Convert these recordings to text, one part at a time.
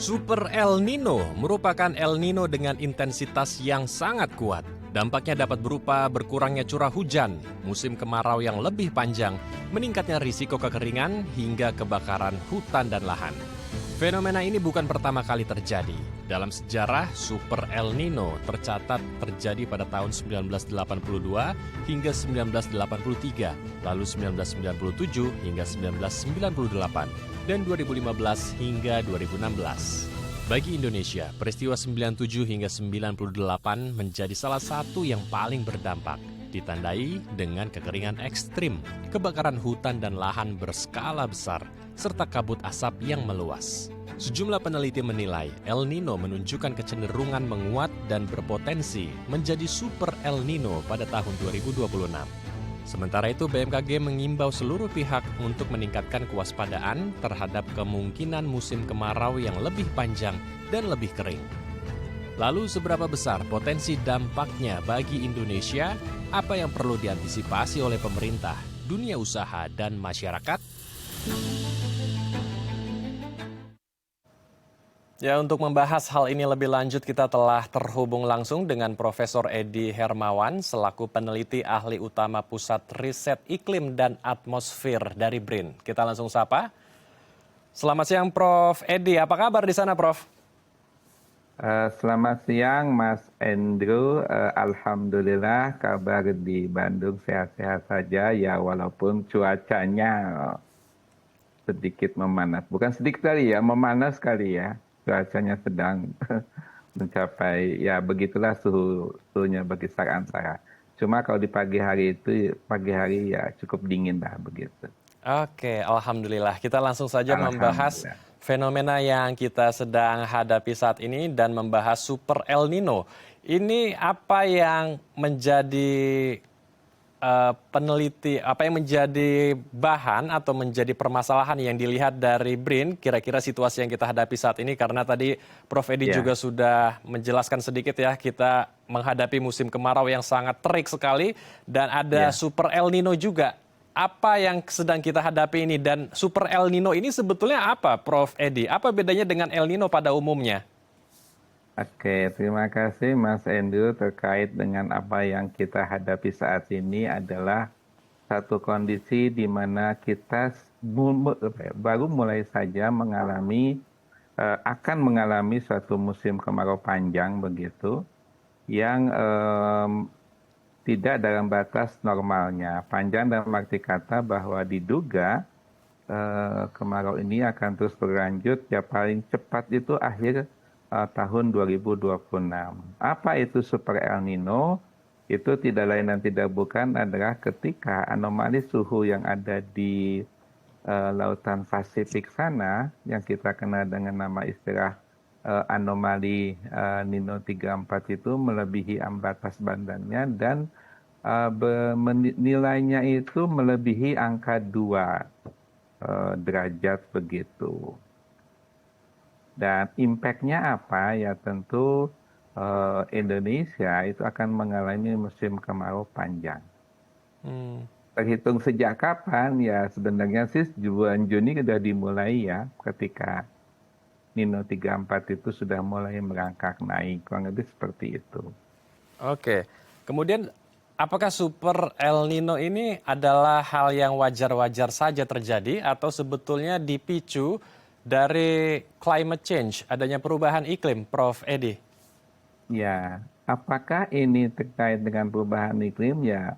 Super El Nino merupakan El Nino dengan intensitas yang sangat kuat. Dampaknya dapat berupa berkurangnya curah hujan, musim kemarau yang lebih panjang, meningkatnya risiko kekeringan, hingga kebakaran hutan dan lahan. Fenomena ini bukan pertama kali terjadi. Dalam sejarah, Super El Nino tercatat terjadi pada tahun 1982 hingga 1983, lalu 1997 hingga 1998, dan 2015 hingga 2016. Bagi Indonesia, peristiwa 97 hingga 98 menjadi salah satu yang paling berdampak, ditandai dengan kekeringan ekstrim, kebakaran hutan dan lahan berskala besar, serta kabut asap yang meluas. Sejumlah peneliti menilai El Nino menunjukkan kecenderungan menguat dan berpotensi menjadi Super El Nino pada tahun 2026. Sementara itu, BMKG mengimbau seluruh pihak untuk meningkatkan kewaspadaan terhadap kemungkinan musim kemarau yang lebih panjang dan lebih kering. Lalu, seberapa besar potensi dampaknya bagi Indonesia? Apa yang perlu diantisipasi oleh pemerintah, dunia usaha, dan masyarakat? Ya, untuk membahas hal ini lebih lanjut, kita telah terhubung langsung dengan Profesor Edi Hermawan selaku peneliti ahli utama Pusat Riset Iklim dan Atmosfer dari BRIN. Kita langsung sapa. Selamat siang, Prof. Edi. Apa kabar di sana, Prof? Selamat siang, Mas Andrew. Alhamdulillah kabar di Bandung sehat-sehat saja ya, walaupun cuacanya sedikit memanas. Bukan sedikit kali ya, memanas kali ya. Cuacanya sedang mencapai, ya begitulah suhunya berkisar antara. Cuma kalau di pagi hari ya cukup dingin lah begitu. Oke, Alhamdulillah. Kita langsung saja membahas Alhamdulillah. fenomena yang kita sedang hadapi saat ini dan membahas Super El Nino. Ini apa yang menjadi peneliti, apa yang menjadi bahan atau menjadi permasalahan yang dilihat dari BRIN, kira-kira situasi yang kita hadapi saat ini, karena tadi Prof. Edi juga sudah menjelaskan sedikit ya, kita menghadapi musim kemarau yang sangat terik sekali dan ada Super El Nino juga. Apa yang sedang kita hadapi ini, dan Super El Nino ini sebetulnya apa, Prof. Edi? Apa bedanya dengan El Nino pada umumnya? Oke, terima kasih Mas Andrew. Terkait dengan apa yang kita hadapi saat ini adalah satu kondisi di mana kita baru mulai saja akan mengalami suatu musim kemarau panjang begitu, yang tidak dalam batas normalnya. Panjang dalam arti kata bahwa diduga kemarau ini akan terus berlanjut, ya paling cepat itu akhir tahun 2026. Apa itu Super El Nino? Itu tidak lain dan tidak bukan adalah ketika anomali suhu yang ada di lautan Pasifik sana, yang kita kenal dengan nama istilah anomali Nino 34 itu melebihi batas bandannya dan nilainya itu melebihi angka 2 derajat begitu. Dan impact-nya apa? Ya tentu Indonesia itu akan mengalami musim kemarau panjang. Terhitung sejak kapan? Ya sebenarnya sih bulan Juni sudah dimulai ya, ketika Nino 34 itu sudah mulai merangkak naik, kurang lebih seperti itu. Oke, kemudian apakah Super El Nino ini adalah hal yang wajar-wajar saja terjadi atau sebetulnya dipicu dari climate change, adanya perubahan iklim, Prof. Edi? Ya, apakah ini terkait dengan perubahan iklim? Ya,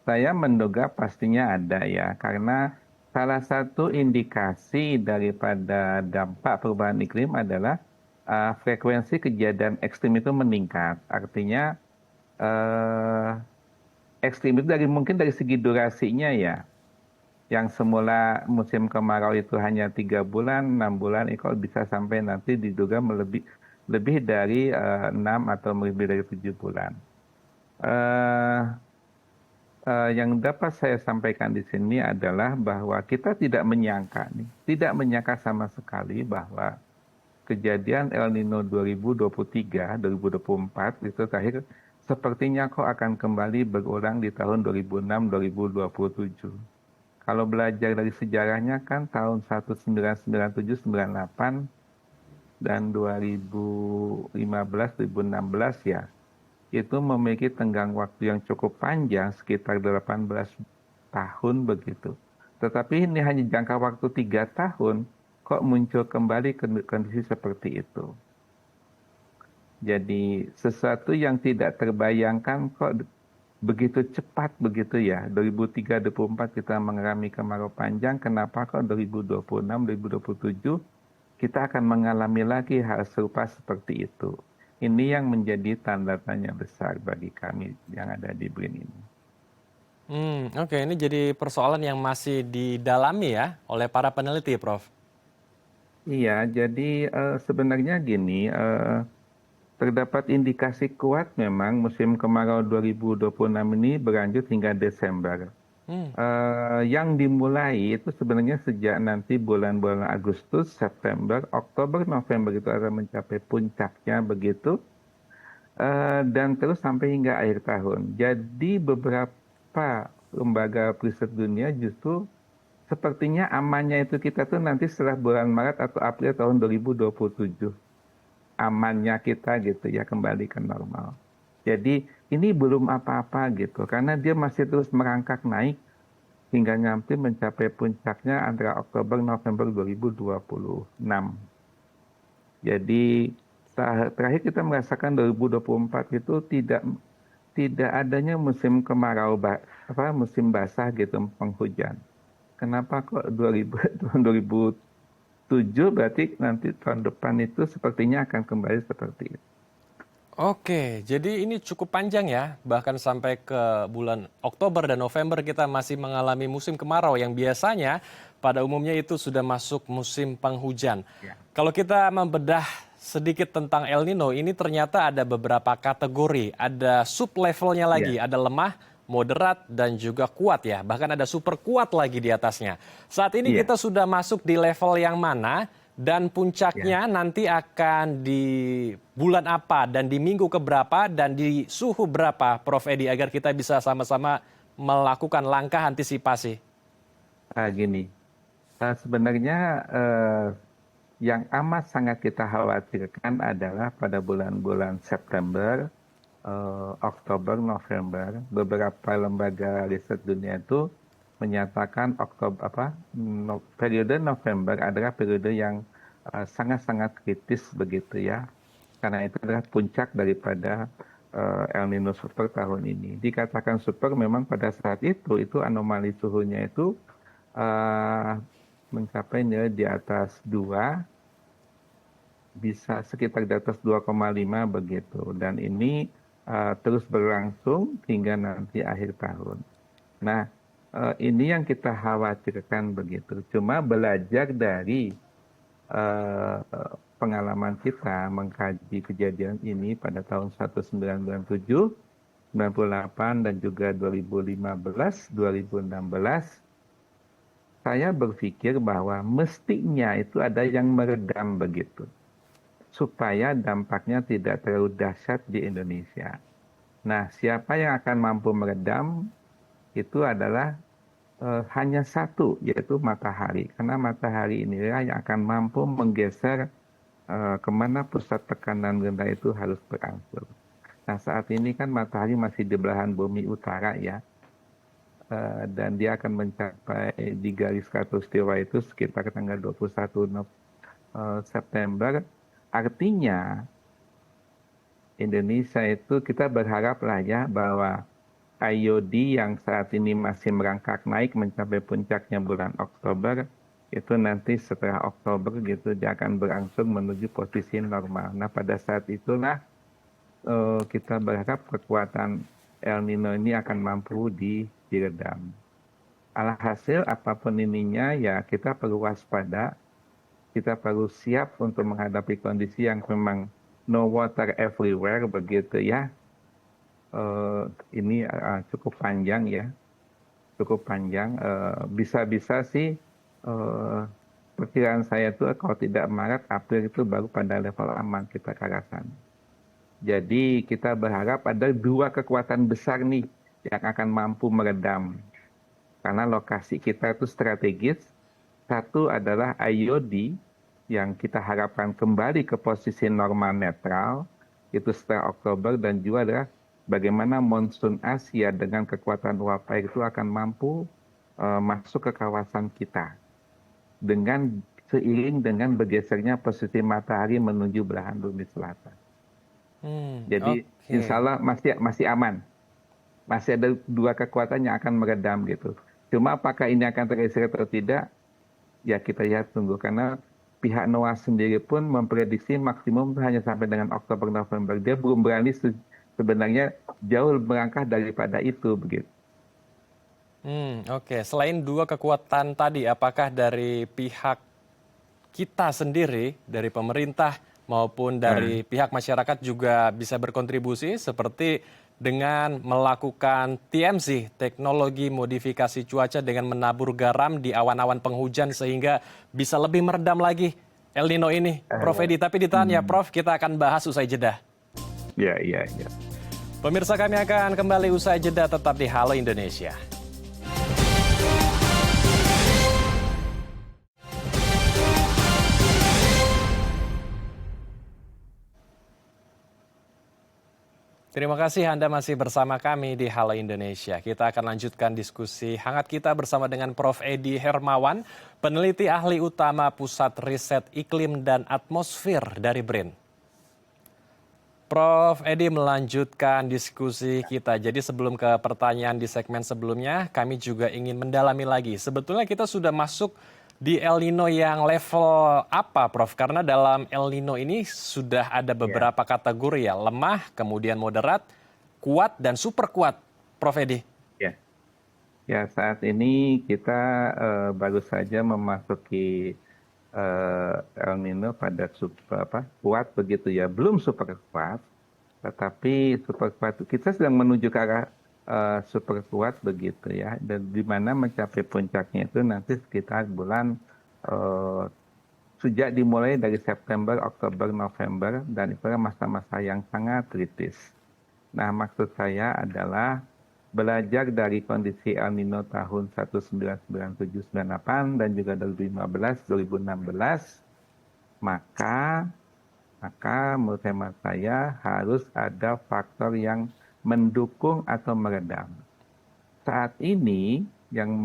saya menduga pastinya ada ya, karena salah satu indikasi daripada dampak perubahan iklim adalah frekuensi kejadian ekstrim itu meningkat. Artinya ekstrim itu mungkin dari segi durasinya ya. Yang semula musim kemarau itu hanya 3 bulan, 6 bulan, kalau bisa sampai nanti diduga lebih dari 6 atau lebih dari 7 bulan. Yang dapat saya sampaikan di sini adalah bahwa kita tidak menyangka sama sekali bahwa kejadian El Nino 2023, 2024 itu terakhir sepertinya kok akan kembali berulang di tahun 2006, 2027. Kalau belajar dari sejarahnya kan tahun 1997, 98 dan 2015-2016 ya, itu memiliki tenggang waktu yang cukup panjang, sekitar 18 tahun begitu. Tetapi ini hanya jangka waktu 3 tahun, kok muncul kembali kondisi seperti itu. Jadi sesuatu yang tidak terbayangkan kok begitu cepat begitu ya. 2003-2004 kita mengalami kemarau panjang, kenapa kok 2026-2027 kita akan mengalami lagi hal serupa seperti itu. Ini yang menjadi tanda tanya besar bagi kami yang ada di BRIN ini. Oke, ini jadi persoalan yang masih didalami ya oleh para peneliti, Prof. Iya, jadi sebenarnya gini, terdapat indikasi kuat memang musim kemarau 2026 ini berlanjut hingga Desember. Hmm, Yang dimulai itu sebenarnya sejak nanti bulan-bulan Agustus, September, Oktober, November itu akan mencapai puncaknya begitu. Dan terus sampai hingga akhir tahun. Jadi beberapa lembaga riset dunia justru sepertinya amannya itu kita tuh nanti setelah bulan Maret atau April tahun 2027. Amannya kita gitu ya, kembali ke normal. Jadi ini belum apa-apa gitu, karena dia masih terus merangkak naik hingga nyampe mencapai puncaknya antara Oktober November 2026. Jadi terakhir kita merasakan 2024 itu tidak adanya musim kemarau, musim basah gitu, penghujan. Kenapa kok 2000, tahun 2007 berarti nanti tahun depan itu sepertinya akan kembali seperti itu. Oke, jadi ini cukup panjang ya, bahkan sampai ke bulan Oktober dan November kita masih mengalami musim kemarau yang biasanya pada umumnya itu sudah masuk musim penghujan. Ya. Kalau kita membedah sedikit tentang El Nino, ini ternyata ada beberapa kategori, ada sub levelnya Iya, lagi, ada lemah, moderat, dan juga kuat ya. Bahkan ada super kuat lagi di atasnya. Saat ini iya, kita sudah masuk di level yang mana? Dan iya. puncaknya nanti akan di bulan apa dan di minggu keberapa dan di suhu berapa, Prof. Edi, agar kita bisa sama-sama melakukan langkah antisipasi. Gini, sebenarnya yang amat sangat kita khawatirkan adalah pada bulan-bulan September, Oktober, November, beberapa lembaga riset dunia itu menyatakan periode November adalah periode yang sangat-sangat kritis begitu ya, karena itu adalah puncak daripada El Nino Super tahun ini. Dikatakan super memang pada saat itu anomali suhunya itu uh, mencapai nilai di atas 2, bisa sekitar di atas 2,5 begitu. Dan ini terus berlangsung hingga nanti akhir tahun. Nah, ini yang kita khawatirkan begitu. Cuma belajar dari pengalaman kita mengkaji kejadian ini pada tahun 1997, 98, dan juga 2015, 2016, saya berpikir bahwa mestinya itu ada yang meredam begitu, supaya dampaknya tidak terlalu dahsyat di Indonesia. Nah, siapa yang akan mampu meredam itu adalah hanya satu, yaitu matahari. Karena matahari inilah yang akan mampu menggeser kemana pusat tekanan rendah itu harus berangsur. Nah, saat ini kan matahari masih di belahan bumi utara ya, dan dia akan mencapai di garis khatulistiwa itu sekitar tanggal 21 September. Artinya Indonesia itu kita berharap lah ya bahwa IOD yang saat ini masih merangkak naik mencapai puncaknya bulan Oktober, itu nanti setelah Oktober gitu dia akan berangsur menuju posisi normal. Nah, pada saat itulah kita berharap kekuatan El Nino ini akan mampu diredam. Alhasil apapun ininya ya kita perlu waspada, kita perlu siap untuk menghadapi kondisi yang memang no water everywhere begitu ya. Ini cukup panjang ya, cukup panjang. Bisa-bisa sih perkiraan saya itu kalau tidak Maret, April itu baru pada level aman kita ke arah sana. Jadi kita berharap ada dua kekuatan besar nih yang akan mampu meredam. Karena lokasi kita itu strategis. Satu adalah IOD yang kita harapkan kembali ke posisi normal netral itu setelah Oktober, dan juga adalah bagaimana monsun Asia dengan kekuatan uap air itu akan mampu masuk ke kawasan kita dengan seiring dengan bergesernya posisi matahari menuju belahan bumi selatan. Jadi insya Allah masih aman. Masih ada dua kekuatan yang akan meredam gitu. Cuma apakah ini akan tergeser atau tidak, ya kita lihat tunggu. Karena pihak NOAA sendiri pun memprediksi maksimum hanya sampai dengan Oktober-November. Dia belum berani sebenarnya jauh melangkah daripada itu begitu. Oke. Selain dua kekuatan tadi, apakah dari pihak kita sendiri, dari pemerintah maupun dari pihak masyarakat juga bisa berkontribusi seperti dengan melakukan TMC, teknologi modifikasi cuaca dengan menabur garam di awan-awan penghujan sehingga bisa lebih meredam lagi El Nino ini. Prof Edi, tapi ditahan ya Prof, kita akan bahas usai jeda. Ya. Pemirsa, kami akan kembali usai jeda, tetap di Halo Indonesia. Terima kasih Anda masih bersama kami di Halo Indonesia. Kita akan lanjutkan diskusi hangat kita bersama dengan Prof Edi Hermawan, peneliti ahli utama Pusat Riset Iklim dan Atmosfer dari BRIN. Prof Edi, melanjutkan diskusi kita. Jadi sebelum ke pertanyaan di segmen sebelumnya, kami juga ingin mendalami lagi. Sebetulnya kita sudah masuk di El Nino yang level apa, Prof? Karena dalam El Nino ini sudah ada beberapa kategori ya, lemah, kemudian moderat, kuat, dan super kuat, Prof Edi. Ya, saat ini kita baru saja memasuki El Nino pada kuat begitu ya, belum super kuat, tetapi super kuat kita sedang menuju ke arah super kuat begitu ya, dan di mana mencapai puncaknya itu nanti sekitar bulan sejak dimulai dari September, Oktober, November, dan itu masa-masa yang sangat kritis. Nah, maksud saya adalah belajar dari kondisi El Nino tahun 1997-98 dan juga 2015-2016, maka menurut hemat saya harus ada faktor yang mendukung atau meredam. Saat ini yang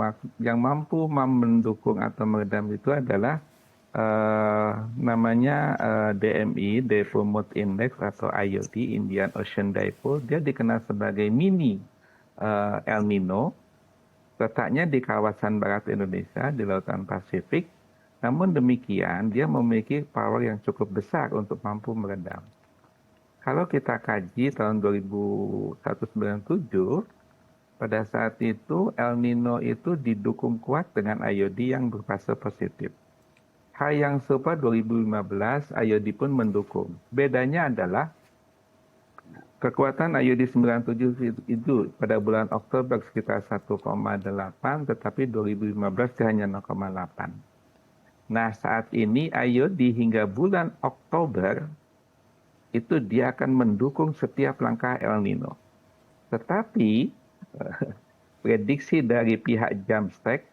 mampu mendukung atau meredam itu adalah namanya DMI, Dipole Mood Index atau IOD, Indian Ocean Dipole. Dia dikenal sebagai mini El Nino, letaknya di kawasan barat Indonesia, di Lautan Pasifik. Namun demikian, dia memiliki power yang cukup besar untuk mampu meredam. Kalau kita kaji tahun 1997, pada saat itu El Nino itu didukung kuat dengan IOD yang berfase positif. Hal yang serupa 2015, IOD pun mendukung. Bedanya adalah kekuatan IOD 97 itu pada bulan Oktober sekitar 1,8, tetapi 2015 hanya 0,8. Nah, saat ini IOD hingga bulan Oktober itu dia akan mendukung setiap langkah El Nino. Tetapi prediksi dari pihak JAMSTEC,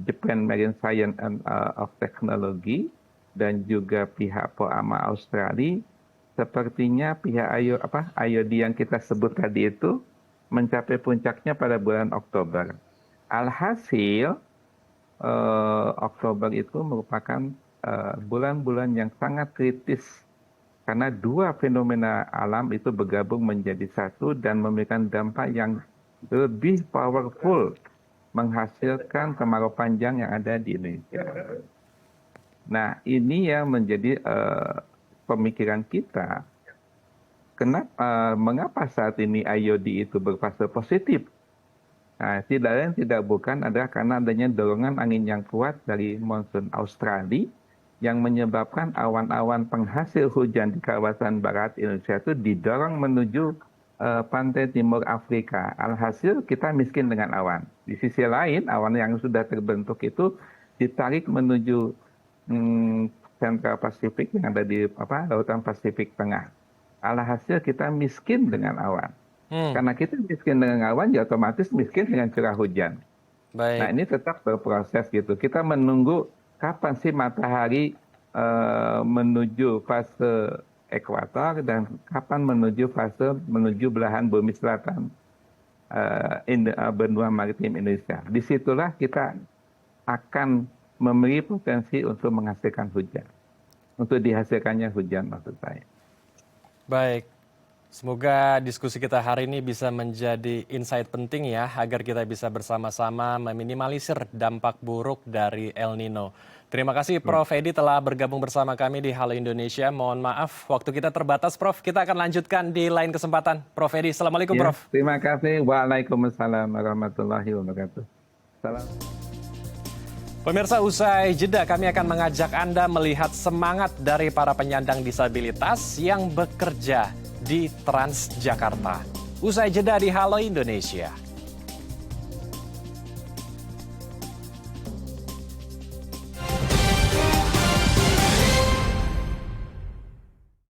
Japan Marine Science and of Technology, dan juga pihak POAMA Australia, sepertinya pihak IOD yang kita sebut tadi itu mencapai puncaknya pada bulan Oktober. Alhasil, Oktober itu merupakan bulan-bulan yang sangat kritis karena dua fenomena alam itu bergabung menjadi satu dan memberikan dampak yang lebih powerful, menghasilkan kemarau panjang yang ada di Indonesia. Nah, ini yang menjadi pemikiran kita. Mengapa saat ini IOD itu berfase positif? Nah, tidak lain tidak bukan adalah karena adanya dorongan angin yang kuat dari monsun Australia yang menyebabkan awan-awan penghasil hujan di kawasan barat Indonesia itu didorong menuju pantai timur Afrika. Alhasil kita miskin dengan awan. Di sisi lain, awan yang sudah terbentuk itu ditarik menuju Central Pasifik yang ada di Lautan Pasifik Tengah. Alhasil kita miskin dengan awan. Karena kita miskin dengan awan, ya otomatis miskin dengan curah hujan. Baik. Nah, ini tetap berproses gitu. Kita menunggu kapan sih matahari menuju fase ekuator dan kapan menuju belahan bumi selatan benua maritim Indonesia. Disitulah kita akan memiliki potensi untuk menghasilkan hujan. Untuk dihasilkannya hujan maksud saya. Baik, semoga diskusi kita hari ini bisa menjadi insight penting ya, agar kita bisa bersama-sama meminimalisir dampak buruk dari El Nino. Terima kasih Prof. Edi telah bergabung bersama kami di Halo Indonesia. Mohon maaf, waktu kita terbatas Prof. Kita akan lanjutkan di lain kesempatan. Prof. Edi, Assalamualaikum Ya, Prof. terima kasih. Waalaikumsalam warahmatullahi wabarakatuh. Salam. Pemirsa, usai jeda kami akan mengajak Anda melihat semangat dari para penyandang disabilitas yang bekerja di Transjakarta. Usai jeda di Halo Indonesia.